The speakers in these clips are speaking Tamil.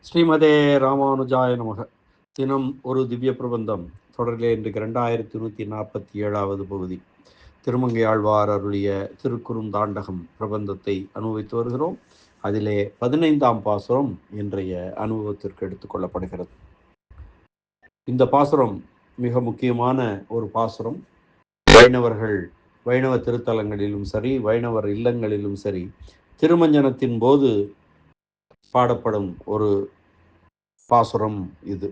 ஸ்ரீமதே ராமானுஜாய நமக. தினம் ஒரு திவ்ய பிரபந்தம் தொடரிலே இன்றைக்கு 2147வது பகுதி திருமங்கை ஆழ்வார் அருளிய திருக்குறுந்தாண்டகம் பிரபந்தத்தை அனுபவித்து வருகிறோம். அதிலே 15ஆம் பாசுரம் இன்றைய அனுபவத்திற்கு எடுத்துக்கொள்ளப்படுகிறது. இந்த பாசுரம் மிக முக்கியமான ஒரு பாசுரம். வைணவ திருத்தலங்களிலும் சரி, வைணவர் இல்லங்களிலும் சரி, திருமஞ்சனத்தின் போது பாடப்படும் ஒரு பாசுரம் இது.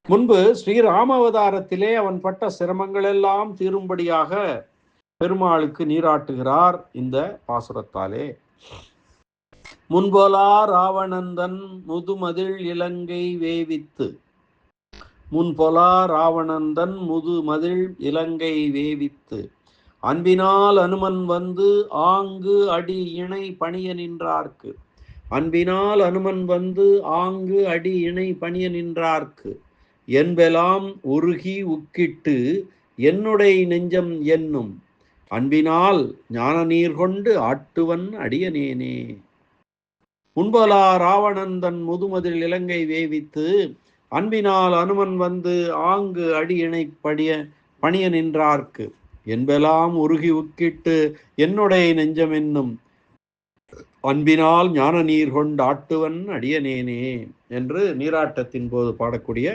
முன்பு ஸ்ரீராமவதாரத்திலே அவன் பட்ட சிரமங்கள் எல்லாம் தீரும்படியாக பெருமாளுக்கு நீராட்டுகிறார் இந்த பாசுரத்தாலே. முன்போலா ராவணந்தன் முதுமதில் இலங்கை வேவித்து, முன்பொலா ராவணந்தன் முதுமதில் இலங்கை வேவித்து, அன்பினால் அனுமன் வந்து ஆங்கு அடி இணை பணிய நின்றார்க்கு, அன்பினால் அனுமன் வந்து ஆங்கு அடி இணை பணிய நின்றார்க்கு, என்பெல்லாம் உருகி உக்கிட்டு என்னுடைய நெஞ்சம் என்னும், அன்பினால் ஞான நீர் கொண்டு ஆட்டுவன் அடியனேனே. முன்பலா ராவணந்தன் முதுமதில் இலங்கை வேவித்து, அன்பினால் அனுமன் வந்து ஆங்கு அடி இணை பணிய நின்றார்க்கு, என்பெல்லாம் உருகி உக்கிட்டு என்னுடைய நெஞ்சம் என்னும், அன்பினால் ஞான நீர் கொண்டு ஆட்டுவன் அடியனேனே என்று நீராட்டத்தின் போது பாடக்கூடிய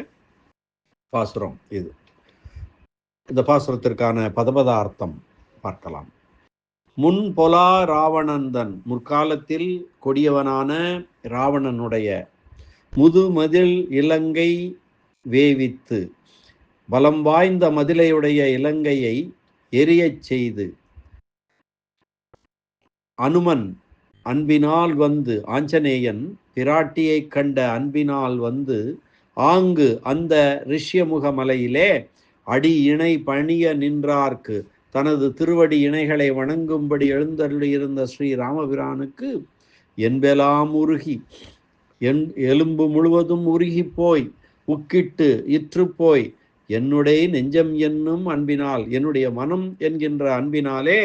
பாசுரம் இது. இந்த பாசுரத்திற்கான பதபதார்த்தம் பார்க்கலாம். முன் பொலா ராவணந்தன், முற்காலத்தில் கொடியவனான ராவணனுடைய முதுமதில் இலங்கை வேவித்து, பலம் வாய்ந்த மதிலையுடைய இலங்கையை எரியச் செய்து, அனுமன் அன்பினால் வந்து, ஆஞ்சநேயன் பிராட்டியை கண்ட அன்பினால் வந்து ஆங்கு அந்த ரிஷ்யமுக மலையிலே அடி இணை பணிய நின்றார்க்கு, தனது திருவடி இணைகளை வணங்கும்படி எழுந்தருளியிருந்த ஸ்ரீ ராமபிரானுக்கு என்பெல்லாம் உருகி, எலும்பு முழுவதும் உருகி போய் உக்கிட்டு இற்று போய், என்னுடைய நெஞ்சம் என்னும் அன்பினால், என்னுடைய மனம் என்கின்ற அன்பினாலே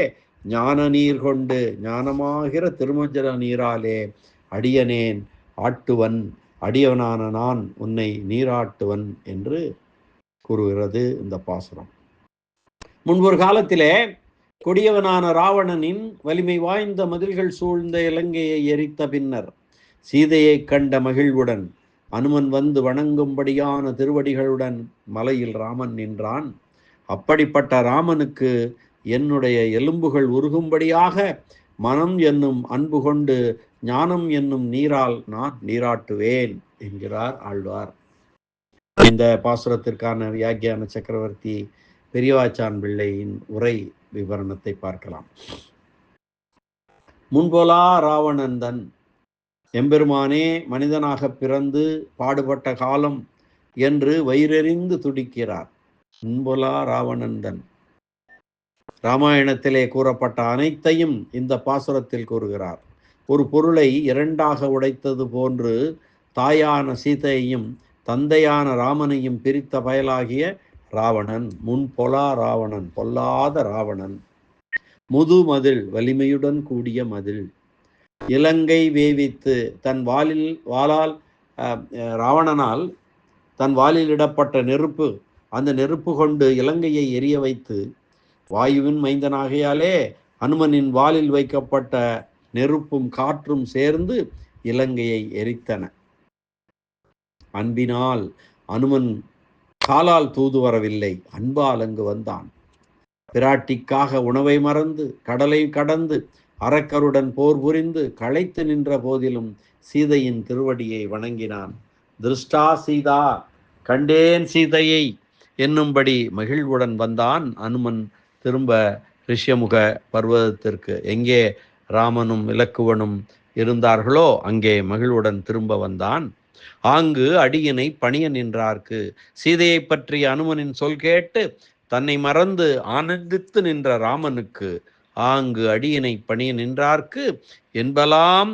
ஞான நீர் கொண்டு, ஞானமாகிற திருமஞ்சன நீராலே அடியனேன் ஆட்டுவன், அடியவனான நான் உன்னை நீராட்டுவன் என்று கூறுகிறது இந்த பாசுரம். முன்பொரு காலத்திலே கொடியவனான ராவணனின் வலிமை வாய்ந்த மதில்கள் சூழ்ந்த இலங்கையை எரித்த பின்னர் சீதையை கண்ட மகிழ்வுடன் அனுமன் வந்து வணங்கும்படியான திருவடிகளுடன் மலையில் ராமன் நின்றான். அப்படிப்பட்ட ராமனுக்கு என்னுடைய எலும்புகள் உருகும்படியாக மனம் என்னும் அன்பு கொண்டு ஞானம் என்னும் நீரால் நான் நீராட்டுவேன் என்கிறார் ஆழ்வார். இந்த பாசுரத்திற்கான வியாக்கியான சக்கரவர்த்தி பெரியவாச்சான் பிள்ளையின் உரை விவரணத்தை பார்க்கலாம். முன்போலா ராவணந்தன், எம்பெருமானே மனிதனாக பிறந்து பாடுபட்ட காலம் என்று வயிறெறிந்து துடிக்கிறார். முன்போலா ராவணந்தன், ராமாயணத்திலே கூறப்பட்ட அனைத்தையும் இந்த பாசுரத்தில் கூறுகிறார். ஒரு பொருளை இரண்டாக உடைத்தது போன்று தாயான சீதையையும் தந்தையான ராமனையும் பிரித்த பயலாகிய ராவணன், முன்பொலா ராவணன், பொல்லாத ராவணன், முதுமதில் வலிமையுடன் கூடிய மதில், இலங்கை வேவித்து, தன் வாளால் ராவணனால் தன் வாலில் இடப்பட்ட நெருப்பு, அந்த நெருப்பு கொண்டு இலங்கையை எரிய வைத்து, வாயுவின் மைந்தனாகையாலே அனுமனின் வாலில் வைக்கப்பட்ட நெருப்பும் காற்றும் சேர்ந்து இலங்கையை எரித்தன. அன்பினால் அனுமன் காலால் தூது வரவில்லை, அன்பால் அங்கு வந்தான். பிராட்டிக்காக உணவை மறந்து கடலை கடந்து அரக்கருடன் போர் புரிந்து களைத்து நின்ற போதிலும் சீதையின் திருவடியை வணங்கினான். திருஷ்டா சீதா, கண்டேன் சீதையை என்னும்படி மகிழ்வுடன் வந்தான் அனுமன் திரும்ப ரிஷ்யமுக பர்வதத்திற்கு. எங்கே ராமனும் இலக்குவனும் இருந்தார்களோ அங்கே மகிழ்வுடன் திரும்ப வந்தான். ஆங்கு அடியினை பணிய நின்றார்க்கு, சீதையை பற்றிய அனுமனின் சொல் கேட்டு தன்னை மறந்து ஆனந்தித்து நின்ற ராமனுக்கு ஆங்கு அடியினை பணிய நின்றார்க்கு என்பலாம்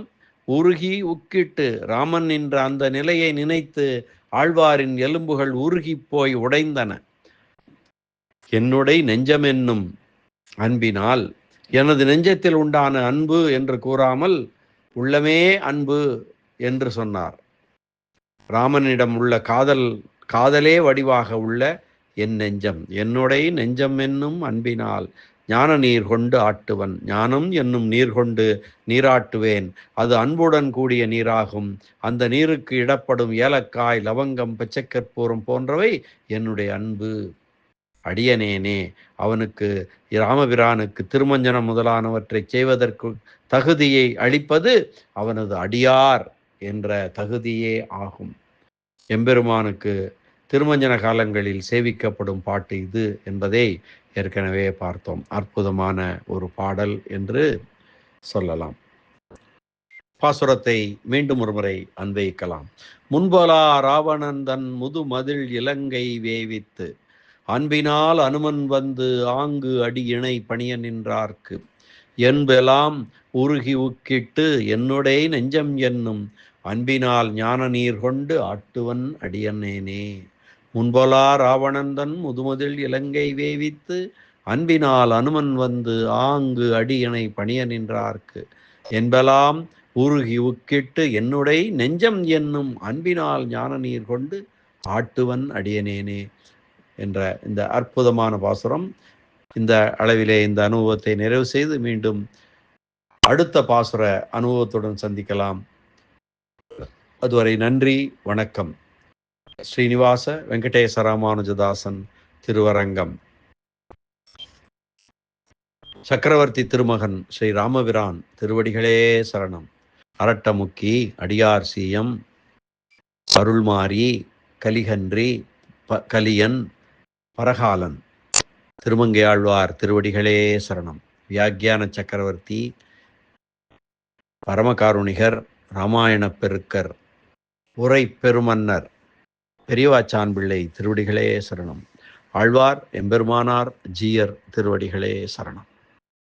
உருகி உக்கிட்டு, ராமன் நின்ற அந்த நிலையை நினைத்து ஆழ்வாரின் எலும்புகள் உருகி போய் உடைந்தன. என்னுடைய நெஞ்சமென்னும் அன்பினால், எனது நெஞ்சத்தில் உண்டான அன்பு என்று கூறாமல் உள்ளமே அன்பு என்று சொன்னார். ராமனிடம் உள்ள காதலே வடிவாக உள்ள என் நெஞ்சம், என்னுடைய நெஞ்சம் என்னும் அன்பினால் ஞான நீர் கொண்டு ஆட்டுவன், ஞானம் என்னும் நீர் கொண்டு நீராட்டுவேன். அது அன்புடன் கூடிய நீராகும். அந்த நீருக்கு இடப்படும் ஏலக்காய், லவங்கம், பச்சைக்கற்பூரம் போன்றவை என்னுடைய அன்பு. அடியனேனே அவனுக்கு, ராமபிரானுக்கு திருமஞ்சனம் முதலானவற்றை செய்வதற்கு தகுதியை அளிப்பது அவனது அடியார் என்ற தகுதியே ஆகும். எம்பெருமானுக்கு திருமஞ்சன காலங்களில் சேவிக்கப்படும் பாட்டு இது என்பதை ஏற்கனவே பார்த்தோம். அற்புதமான ஒரு பாடல் என்று சொல்லலாம். பாசுரத்தை மீண்டும் ஒரு முறை அன்வைக்கலாம். முன்பலா ராவணன் தன் முதுமதில் இலங்கை வேவித்து அன்பினால் அனுமன் வந்து ஆங்கு அடி இணை பணிய நின்றார்க்கு என்பெல்லாம் உருகி உக்கிட்டு என்னுடைய நெஞ்சம் என்னும் அன்பினால் ஞான நீர் கொண்டு ஆட்டுவன் அடியனேனே. முன்பொலா ராவணந்தன் முதுமதில் இலங்கை வேவித்து அன்பினால் அனுமன் வந்து ஆங்கு அடியனை பணிய நின்றார்க்கு என்பெல்லாம் உருகி உக்கிட்டு என்னுடைய நெஞ்சம் என்னும் அன்பினால் ஞான நீர் கொண்டு ஆட்டுவன் அடியனேனே என்ற இந்த அற்புதமான பாசுரம் இந்த அளவிலே இந்த அனுபவத்தை நிறைவு செய்து மீண்டும் அடுத்த பாசுர அனுபவத்துடன் சந்திக்கலாம். அதுவரை நன்றி, வணக்கம். ஸ்ரீனிவாச வெங்கடேச ராமானுஜதாசன் திருவரங்கம். சக்கரவர்த்தி திருமகன் ஸ்ரீ ராமபிரான் திருவடிகளே சரணம். அரட்டமுக்கி, அடியார் சீயம், அருள்மாரி, கலிகன்றி, கலியன், பரகாலன், திருமங்கையாழ்வார் திருவடிகளே சரணம். வியாக்கியான சக்கரவர்த்தி, பரமகாருணிகர், இராமாயணப் பெருக்கர், உரை பெருமன்னர் பெரியவாச்சான் பிள்ளை திருவடிகளே சரணம். ஆழ்வார் எம்பெருமானார் ஜீயர் திருவடிகளே சரணம்.